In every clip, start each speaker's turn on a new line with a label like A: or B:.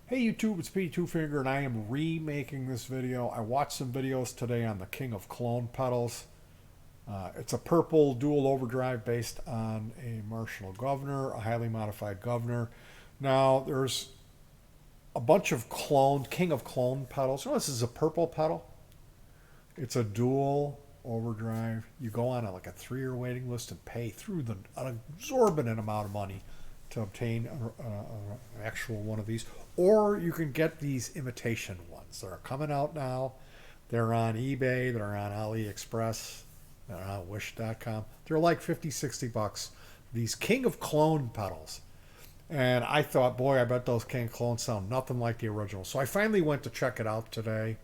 A: Hey YouTube, it's P Two Finger, and I am remaking this video. I watched some videos today on the King of Klone pedals. It's a purple dual overdrive based on a Marshall Governor, a highly modified Governor. Now there's a bunch of King of Klone pedals. You know, this is a purple pedal. It's a dual overdrive. You go on like a 3-year waiting list and pay through an exorbitant amount of money to obtain an actual one of these. Or you can get these imitation ones. They're coming out now. They're on eBay. They're on AliExpress. They're on Wish.com. They're like 50, 60 bucks. These King of Klone pedals. And I thought, boy, I bet those King of Klone sound nothing like the original. So I finally went to check it out today.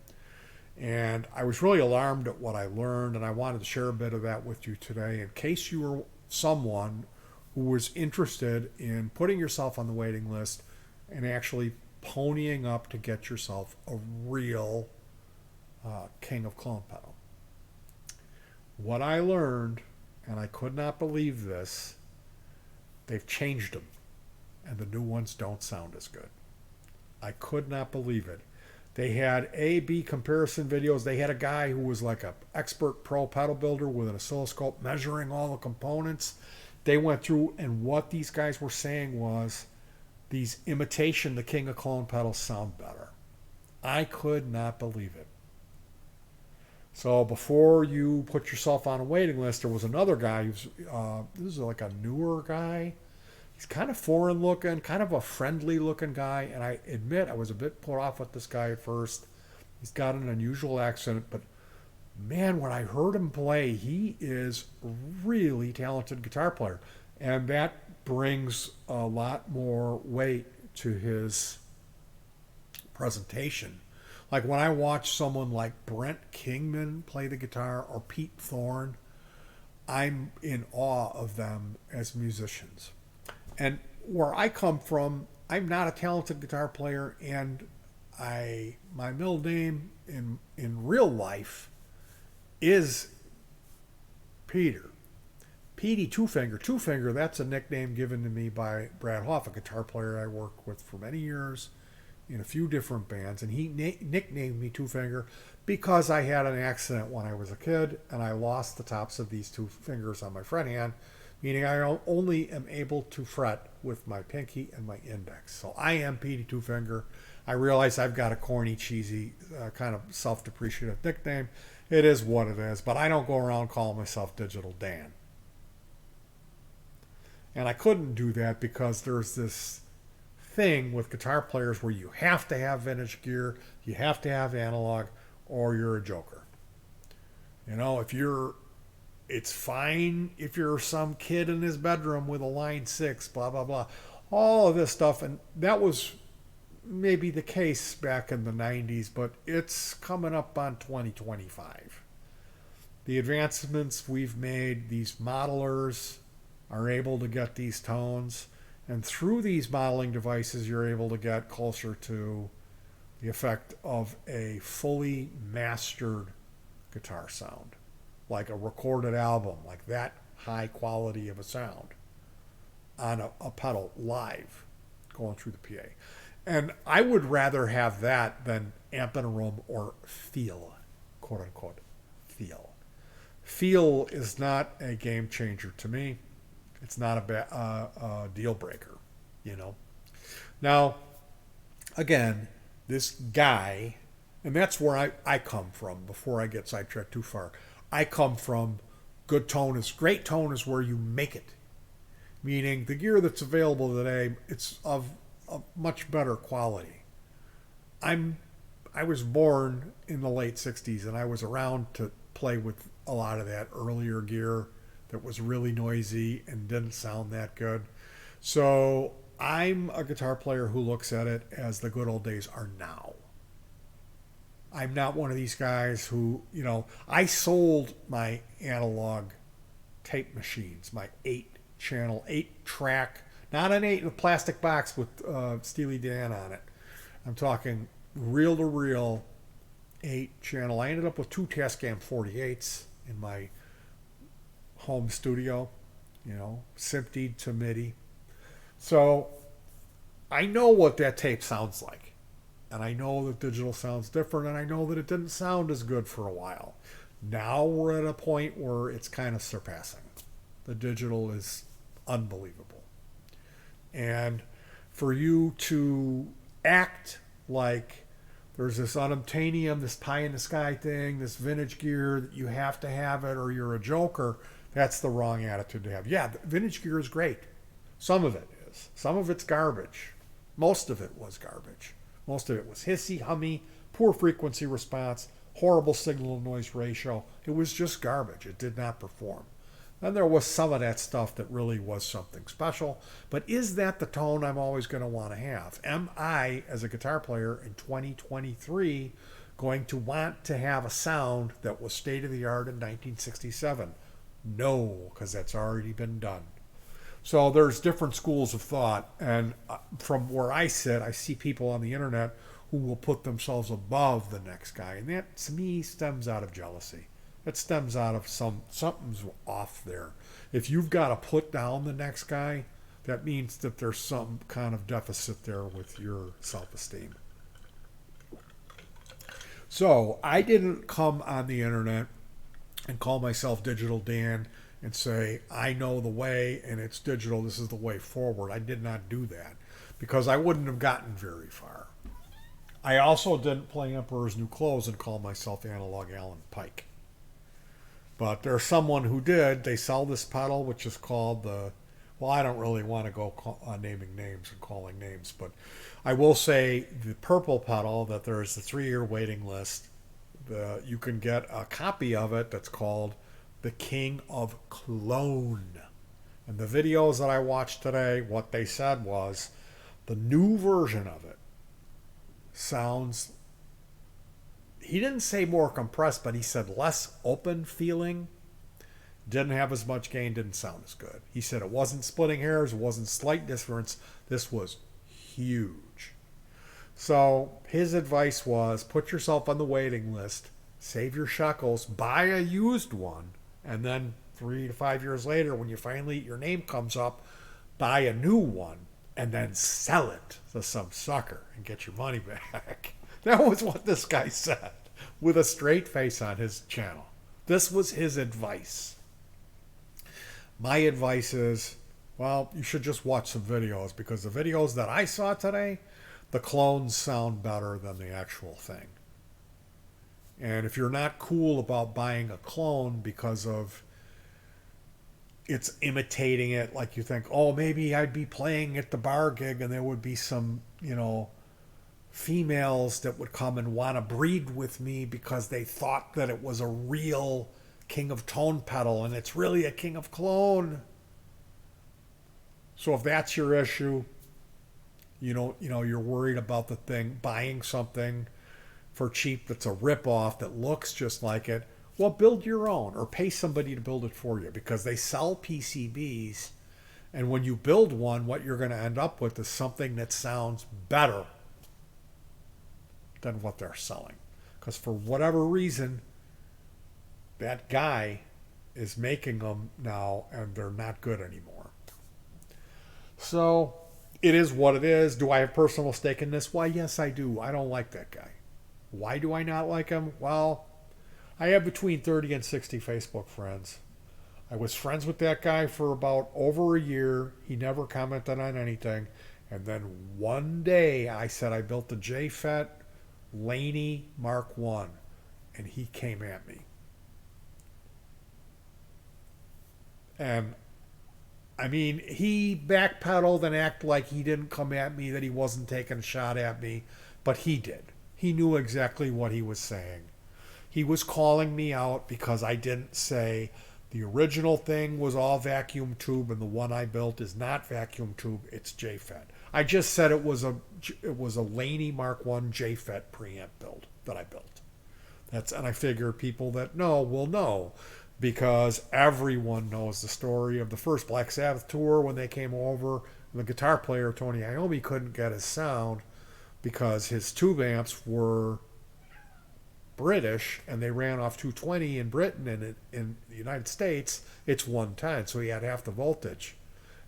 A: And I was really alarmed at what I learned, and I wanted to share a bit of that with you today in case you were someone who was interested in putting yourself on the waiting list and actually ponying up to get yourself a real King of Klone pedal. What I learned, and I could not believe this, they've changed them, and the new ones don't sound as good. I could not believe it. They had A-B comparison videos. They had a guy who was like an expert pro pedal builder with an oscilloscope measuring all the components. They went through, and what these guys were saying was these the King of Klone pedals sound better. I could not believe it. So before you put yourself on a waiting list, there was another guy who's, this is like a newer guy. He's kind of foreign looking, kind of a friendly looking guy, and I admit I was a bit put off with this guy at first. He's got an unusual accent, but man, when I heard him play, he is a really talented guitar player, and that brings a lot more weight to his presentation. Like when I watch someone like Brent Kingman play the guitar or Pete Thorne, I'm in awe of them as musicians. And where I come from, I'm not a talented guitar player, and my middle name in real life is Peter. Petey Two Finger. Two Finger, that's a nickname given to me by Brad Hoff, a guitar player I worked with for many years in a few different bands, and he nicknamed me Two Finger because I had an accident when I was a kid, and I lost the tops of these two fingers on my fret hand, meaning I only am able to fret with my pinky and my index. So I am Petey Two Finger. I realize I've got a corny, cheesy, kind of self-depreciative nickname. It is what it is, but I don't go around calling myself Digital Dan. And I couldn't do that because there's this thing with guitar players where you have to have vintage gear, you have to have analog, or you're a joker. You know, it's fine if you're some kid in his bedroom with a line 6, blah, blah, blah. All of this stuff, and that was maybe the case back in the 90s, but it's coming up on 2025. The advancements we've made, these modelers are able to get these tones, and through these modeling devices, you're able to get closer to the effect of a fully mastered guitar sound, like a recorded album, like that high quality of a sound on a pedal live going through the PA. And I would rather have that than amp in a room or feel, quote unquote, feel. Feel is not a game changer to me. It's not a deal breaker, you know. Now, again, this guy, and that's where I come from before I get sidetracked too far. I come from great tone is where you make it. Meaning the gear that's available today, it's of much better quality. I was born in the late 60s, and I was around to play with a lot of that earlier gear that was really noisy and didn't sound that good. So I'm a guitar player who looks at it as the good old days are now. I'm not one of these guys who, you know, I sold my analog tape machines, my 8-channel, 8-track, not an 8 in a plastic box with Steely Dan on it. I'm talking reel to reel 8-channel. I ended up with 2 Tascam 48s in my home studio, you know, SMPTE'd to MIDI. So I know what that tape sounds like. And I know that digital sounds different, and I know that it didn't sound as good for a while. Now we're at a point where it's kind of surpassing. The digital is unbelievable. And for you to act like there's this unobtainium, this pie in the sky thing, this vintage gear that you have to have it or you're a joker, that's the wrong attitude to have. Yeah, vintage gear is great. Some of it is. Some of it's garbage. Most of it was garbage. Most of it was hissy, hummy, poor frequency response, horrible signal to noise ratio. It was just garbage. It did not perform. And there was some of that stuff that really was something special. But is that the tone I'm always going to want to have? Am I, as a guitar player in 2023, going to want to have a sound that was state of the art in 1967? No, because that's already been done. So there's different schools of thought. And from where I sit, I see people on the internet who will put themselves above the next guy. And that, to me, stems out of jealousy. It stems out of something's off there. If you've got to put down the next guy, that means that there's some kind of deficit there with your self-esteem. So I didn't come on the internet and call myself Digital Dan and say, I know the way and it's digital, this is the way forward. I did not do that because I wouldn't have gotten very far. I also didn't play Emperor's New Clothes and call myself Analog Alan Pike. But there's someone who did. They sell this pedal, which is called the, well, I don't really want to go naming names and calling names, but I will say the purple pedal that there is a 3-year waiting list. You can get a copy of it that's called The King of Klone. And the videos that I watched today, what they said was the new version of it sounds, he didn't say more compressed, but he said less open feeling. Didn't have as much gain, didn't sound as good. He said it wasn't splitting hairs, it wasn't slight difference. This was huge. So his advice was put yourself on the waiting list, save your shekels, buy a used one, and then 3 to 5 years later, when you finally, your name comes up, buy a new one and then sell it to some sucker and get your money back. That was what this guy said with a straight face on his channel. This was his advice. My advice is, well, you should just watch some videos because the videos that I saw today, the clones sound better than the actual thing. And if you're not cool about buying a clone because of it's imitating it, like you think, oh, maybe I'd be playing at the bar gig and there would be some, females that would come and want to breed with me because they thought that it was a real King of Tone pedal and it's really a King of Clone. So if that's your issue, you're worried about the thing, buying something for cheap that's a ripoff that looks just like it, well, build your own or pay somebody to build it for you because they sell PCBs. And when you build one, what you're going to end up with is something that sounds better than what they're selling. Because for whatever reason, that guy is making them now and they're not good anymore. So it is what it is. Do I have personal stake in this? Why, yes, I do. I don't like that guy. Why do I not like him? Well, I have between 30 and 60 Facebook friends. I was friends with that guy for about over a year. He never commented on anything. And then one day I said I built the JFET Laney Mark I. And he came at me. And I mean, he backpedaled and acted like he didn't come at me, that he wasn't taking a shot at me. But he did. He knew exactly what he was saying. He was calling me out because I didn't say the original thing was all vacuum tube and the one I built is not vacuum tube, it's JFET. I just said it was a Laney Mark I JFET preamp build that I built. And I figured people that know will know because everyone knows the story of the first Black Sabbath tour when they came over and the guitar player Tony Iommi couldn't get his sound because his tube amps were British and they ran off 220 in Britain, and in the United States it's 110, so he had half the voltage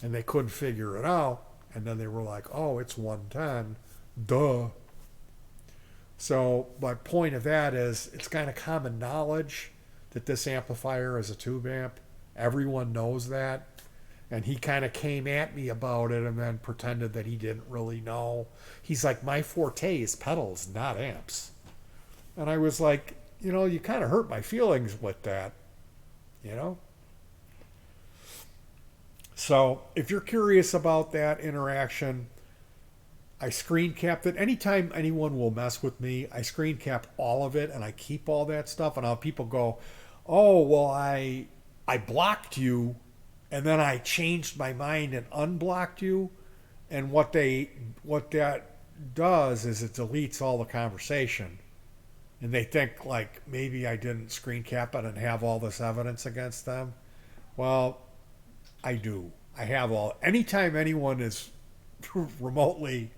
A: and they couldn't figure it out. And then they were like, oh, it's 110, duh. So, my point of that is it's kind of common knowledge that this amplifier is a tube amp. Everyone knows that. And he kind of came at me about it and then pretended that he didn't really know. He's like, my forte is pedals, not amps. And I was like, you kind of hurt my feelings with that, you know? So if you're curious about that interaction, I screen capped it. Anytime anyone will mess with me, I screen cap all of it and I keep all that stuff. And I'll people go, oh, well, I blocked you and then I changed my mind and unblocked you. And what that does is it deletes all the conversation. And they think like maybe I didn't screen cap it and have all this evidence against them. Well, I do. I have all. Anytime anyone is remotely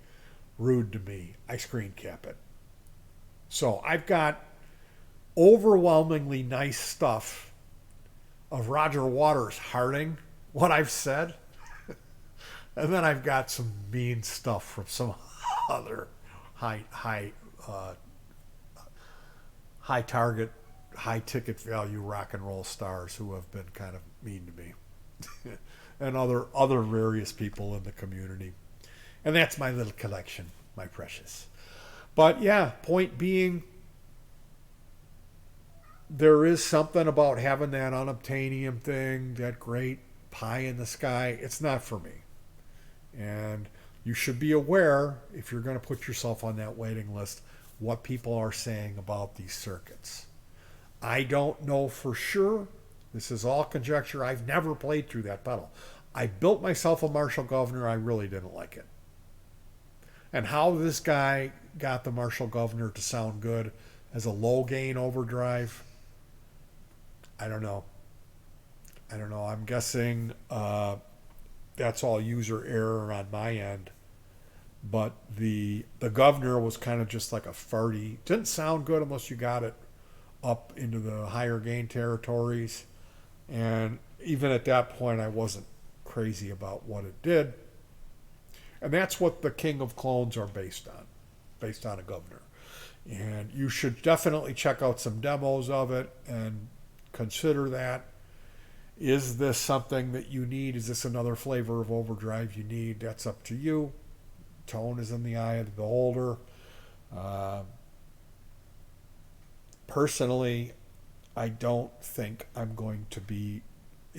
A: rude to me, I screen cap it. So I've got overwhelmingly nice stuff of Roger Waters hearting what I've said. And then I've got some mean stuff from some other uh, high target, high ticket value rock and roll stars who have been kind of mean to me. And other various people in the community. And that's my little collection, my precious. But yeah, point being, there is something about having that unobtainium thing, that great pie in the sky. It's not for me. And you should be aware, if you're going to put yourself on that waiting list, what people are saying about these circuits. I don't know for sure. This is all conjecture. I've never played through that pedal. I built myself a Marshall Governor. I really didn't like it. And how this guy got the Marshall Governor to sound good as a low gain overdrive, I don't know. I'm guessing that's all user error on my end. But the Governor was kind of just like a farty. Didn't sound good unless you got it up into the higher gain territories. And even at that point, I wasn't crazy about what it did. And that's what the King of Clones are based on a Governor. And you should definitely check out some demos of it and consider that. Is this something that you need? Is this another flavor of overdrive you need? That's up to you. Tone is in the eye of the beholder. Personally, I don't think I'm going to be,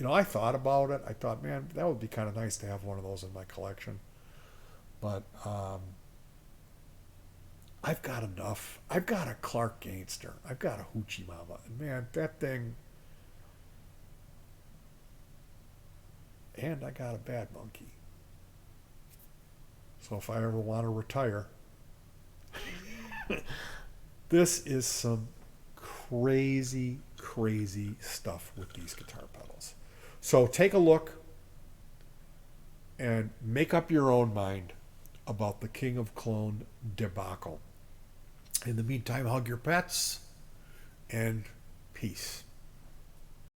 A: I thought about it. I thought, man, that would be kind of nice to have one of those in my collection. But I've got enough. I've got a Clark Gainster. I've got a Hoochie Mama. And man, that thing. And I got a Bad Monkey. So if I ever want to retire, this is some crazy, crazy stuff with these guitar pedals. So take a look and make up your own mind about the King of Clone debacle. In the meantime, hug your pets and peace.